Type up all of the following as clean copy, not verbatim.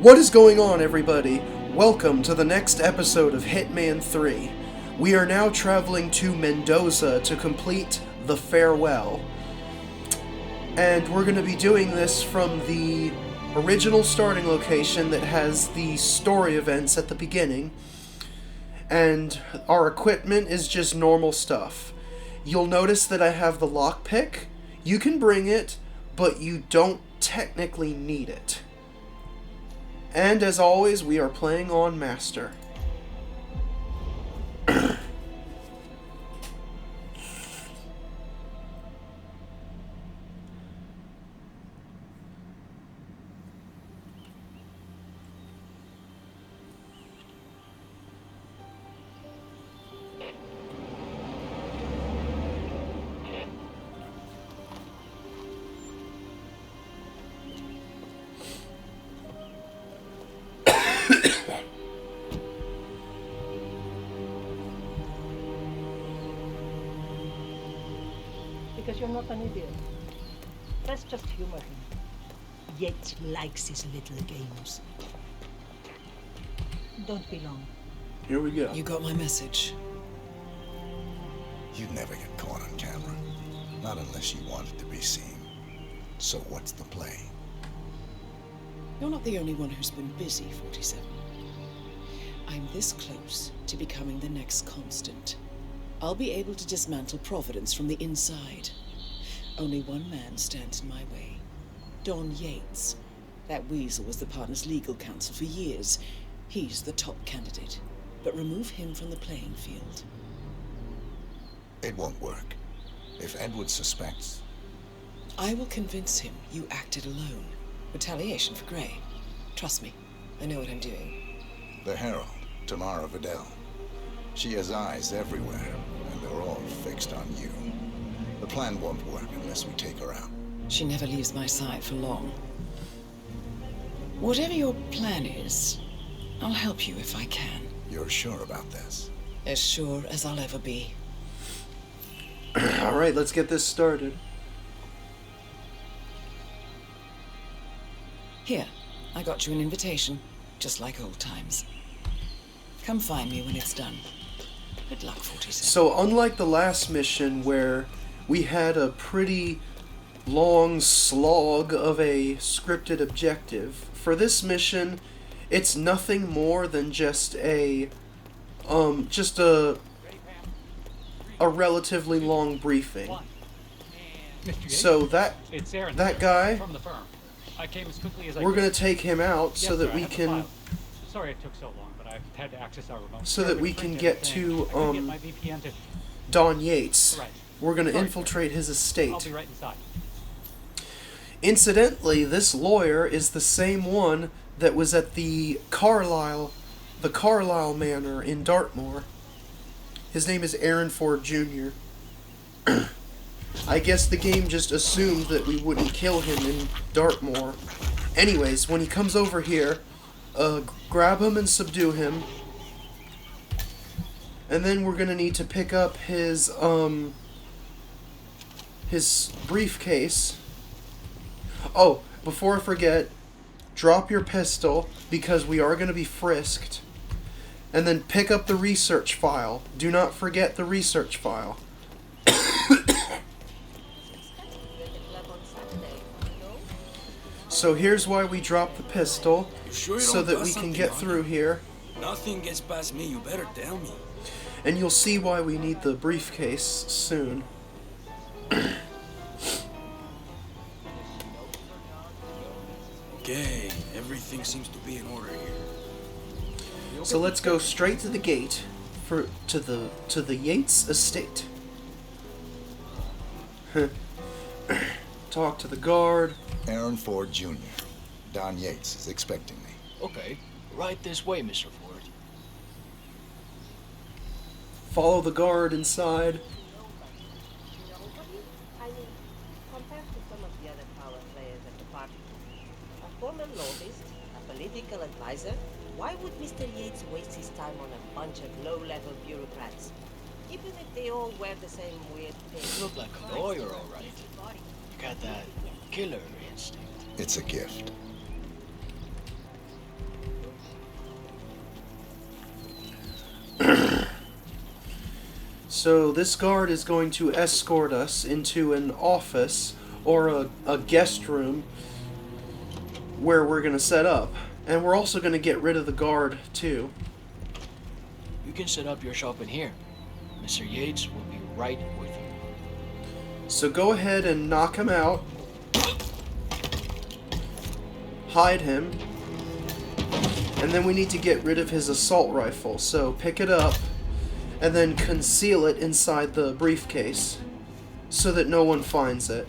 What is going on, everybody? Welcome to the next episode of Hitman 3. We are now traveling to Mendoza to complete the farewell. And we're going to be doing this from the original starting location that has the story events at the beginning. And our equipment is just normal stuff. You'll notice that I have the lockpick. You can bring it, but you don't technically need it. And as always, we are playing on Master. Because you're not an idiot. Let's just humor him. Yates likes his little games. Don't be long. Here we go. You got my message. You'd never get caught on camera. Not unless you wanted to be seen. So what's the play? You're not the only one who's been busy, 47. I'm this close to becoming the next Constant. I'll be able to dismantle Providence from the inside. Only one man stands in my way. Don Yates. That weasel was the partner's legal counsel for years. He's the top candidate. But remove him from the playing field. It won't work. If Edward suspects... I will convince him you acted alone. Retaliation for Gray. Trust me, I know what I'm doing. The Herald, Tamara Vidal. She has eyes everywhere, and they're all fixed on you. The plan won't work unless we take her out. She never leaves my side for long. Whatever your plan is, I'll help you if I can. You're sure about this? As sure as I'll ever be. Alright, let's get this started. Here, I got you an invitation, just like old times. Come find me when it's done. Good luck, 47. So, unlike the last mission where we had a pretty long slog of a scripted objective, for this mission, it's nothing more than just a relatively long briefing. So that guy, from the firm. I came as quickly as I we're could. going to take him out so that we can Sorry it took so long, but I had to access our remote. so that we can get to I couldn't get my VPN to... Don Yates. Right. We're going to Sorry, infiltrate his I'll estate. be right inside. Incidentally, this lawyer is the same one that was at the Carlisle Manor in Dartmoor. His name is Aaron Ford Jr. I guess the game just assumed that we wouldn't kill him in Dartmoor. Anyways, when he comes over here, grab him and subdue him. And then we're gonna need to pick up his briefcase. Oh, before I forget, drop your pistol, because we are gonna be frisked. And then pick up the research file. Do not forget the research file. So here's why we drop the pistol, so that we can get through here. Nothing gets past me, you better tell me. And you'll see why we need the briefcase soon. Okay, everything seems to be in order here. So let's go straight to the gate to the Yates estate. Talk to the guard. Aaron Ford Jr. Don Yates is expecting me. Okay, right this way, Mr. Ford. Follow the guard inside. Compared to some of the other power players at the party, a former lobbyist, a political advisor, why would Mr. Yates waste his time on a bunch of low-level bureaucrats? Even if they all wear the same weird thing. You look like a lawyer, all right. You got that killer instinct. It's a gift. So this guard is going to escort us into an office or a guest room where we're going to set up. And we're also going to get rid of the guard too. You can set up your shop in here. Mr. Yates will be right with you. So go ahead and knock him out. Hide him. And then we need to get rid of his assault rifle. So pick it up and then conceal it inside the briefcase so that no one finds it.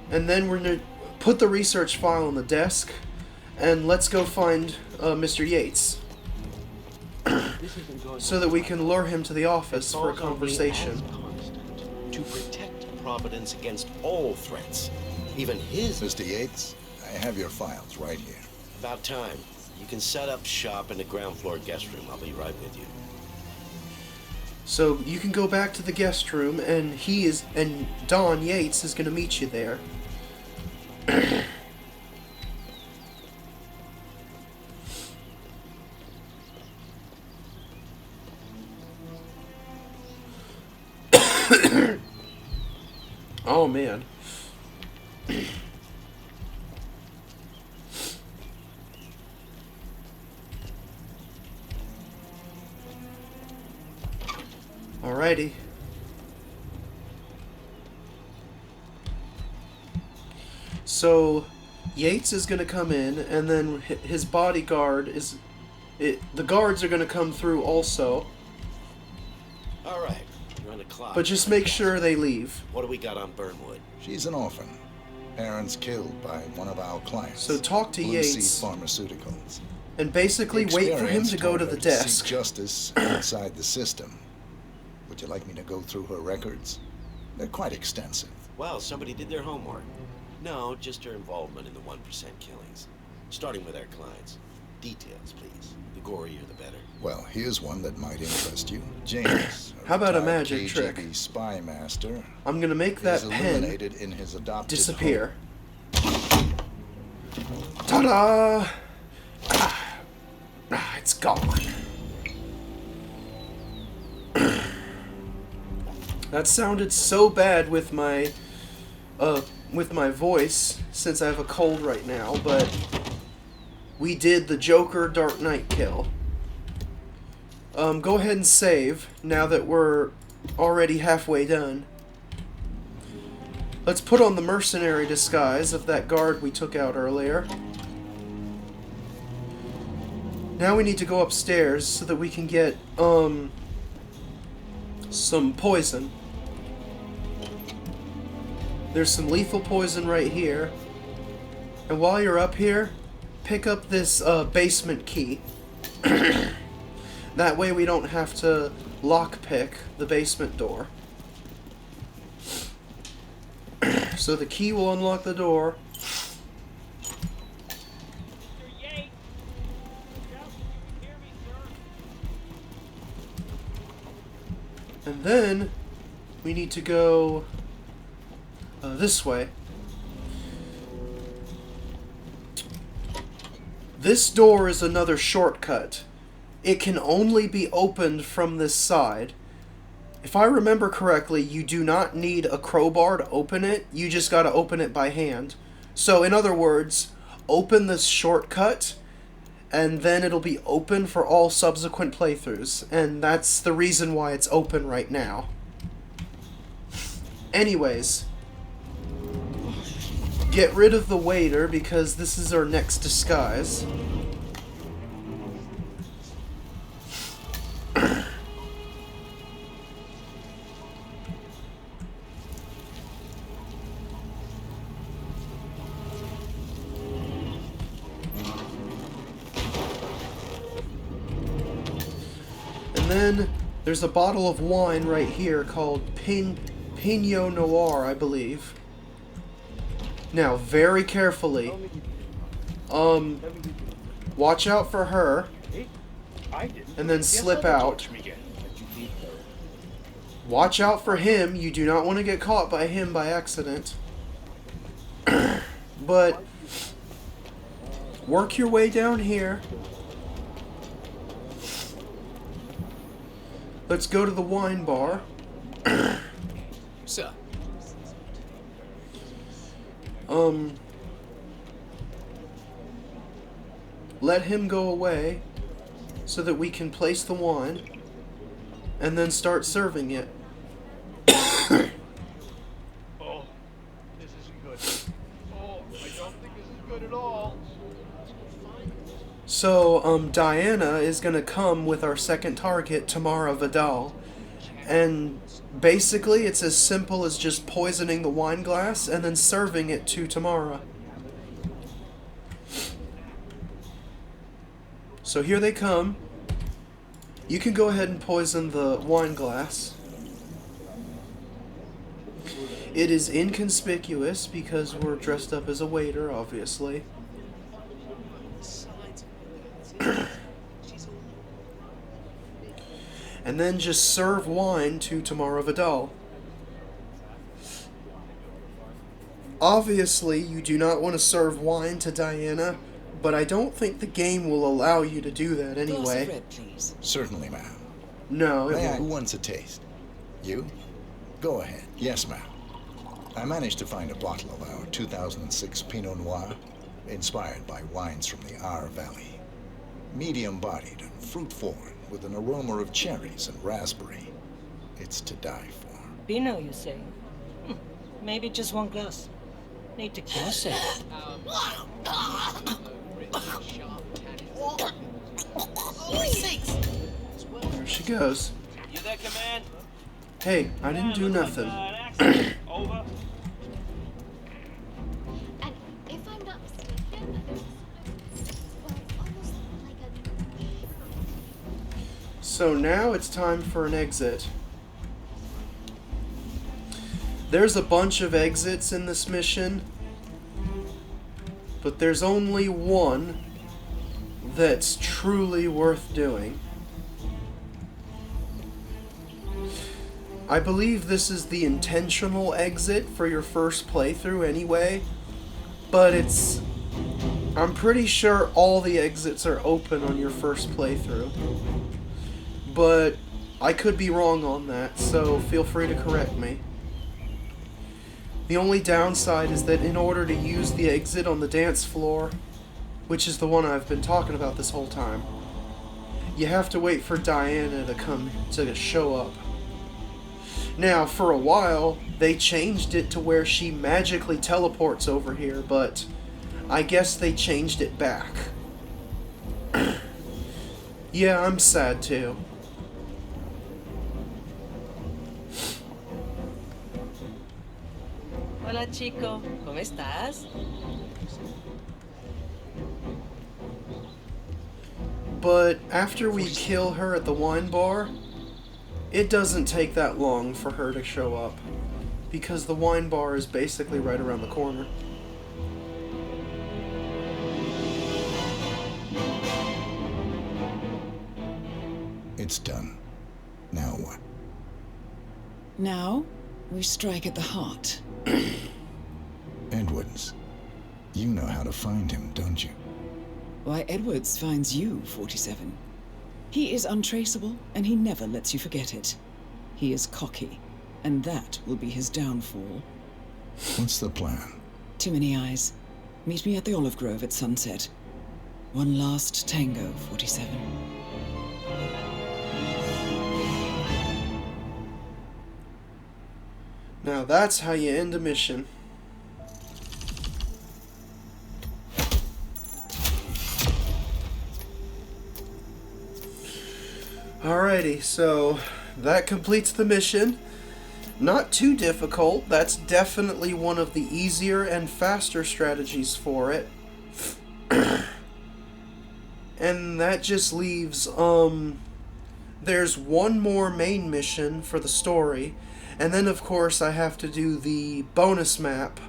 And then we're going to put the research file on the desk and let's go find Mr. Yates so that we can lure him to the office for a conversation. To protect Providence against all threats, even his. Mr. Yates, I have your files right here. About time. You can set up shop in the ground floor guest room. I'll be right with you. So you can go back to the guest room, and Don Yates is going to meet you there. Oh man. Alrighty. So Yates is going to come in, and then his bodyguard is... the guards are going to come through also. All right, you're on the clock. But just make sure they leave. What do we got on Burnwood? She's an orphan. Parents killed by one of our clients. So talk to Blue Yates. Sea Pharmaceuticals. And basically wait for him to go to the desk. Seek justice outside the system. Would you like me to go through her records? They're quite extensive. Well, somebody did their homework. No, just her involvement in the 1% killings. Starting with our clients. Details, please. The gorier, the better. Well, here's one that might interest you. James. How about a retired magic trick? KGB spy master. I'm gonna make that is pen eliminated in his adopted disappear. home. Ta-da! It's gone. That sounded so bad with my voice, since I have a cold right now, but we did the Joker Dark Knight kill. Go ahead and save, now that we're already halfway done. Let's put on the mercenary disguise of that guard we took out earlier. Now we need to go upstairs so that we can get, some poison. There's some lethal poison right here. And while you're up here, pick up this basement key. That way we don't have to lockpick the basement door. So the key will unlock the door. And then we need to go this way. This door is another shortcut. It can only be opened from this side. If I remember correctly, you do not need a crowbar to open it. You just gotta open it by hand. So, in other words, open this shortcut, and then it'll be open for all subsequent playthroughs. And that's the reason why it's open right now. Anyways, get rid of the waiter, because this is our next disguise. And then there's a bottle of wine right here called Pinot Noir, I believe. Now, very carefully, watch out for her, and then slip out. Watch out for him. You do not want to get caught by him by accident. But work your way down here. let's go to the wine bar. Sir. Let him go away so that we can place the wine and then start serving it. Oh, this isn't good. Oh, I don't think this is good at all. So, Diana is gonna come with our second target, Tamara Vidal. And basically, it's as simple as just poisoning the wine glass and then serving it to Tamara. So here they come. You can go ahead and poison the wine glass. It is inconspicuous because we're dressed up as a waiter, obviously. And then just serve wine to Tamara Vidal. Obviously, you do not want to serve wine to Diana, but I don't think the game will allow you to do that Glass anyway. of red, please. Certainly, ma'am. No, it Who won't. wants a taste? You? Go ahead. Yes, ma'am. I managed to find a bottle of our 2006 Pinot Noir, inspired by wines from the Our Valley. Medium-bodied and fruit-forward, with an aroma of cherries and raspberry. It's to die for. Pinot, you say? Maybe just one glass. Need to cross it. There she goes. You there, Command? Hey, I didn't do nothing. Over. And if I'm not mistaken, there's almost like a... So now it's time for an exit. There's a bunch of exits in this mission, but there's only one that's truly worth doing. I believe this is the intentional exit for your first playthrough anyway, but I'm pretty sure all the exits are open on your first playthrough. But I could be wrong on that, so feel free to correct me. The only downside is that in order to use the exit on the dance floor, which is the one I've been talking about this whole time, you have to wait for Diana to show up. Now, for a while, they changed it to where she magically teleports over here, but I guess they changed it back. Yeah, I'm sad too. Hola, chico. ¿Cómo estás? But after we kill her at the wine bar, it doesn't take that long for her to show up, because the wine bar is basically right around the corner. It's done. Now what? Now, we strike at the heart. Edwards. You know how to find him, don't you? Why, Edwards finds you, 47. He is untraceable, and he never lets you forget it. He is cocky, and that will be his downfall. What's the plan? Too many eyes. Meet me at the olive grove at sunset. One last tango, 47. Now that's how you end a mission. Alrighty, so that completes the mission. Not too difficult. That's definitely one of the easier and faster strategies for it. And that just leaves, there's one more main mission for the story. And then, of course, I have to do the bonus map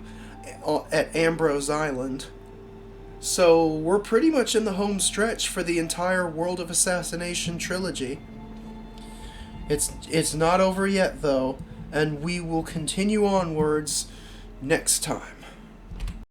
at Ambrose Island. So we're pretty much in the home stretch for the entire World of Assassination trilogy. It's not over yet, though, and we will continue onwards next time.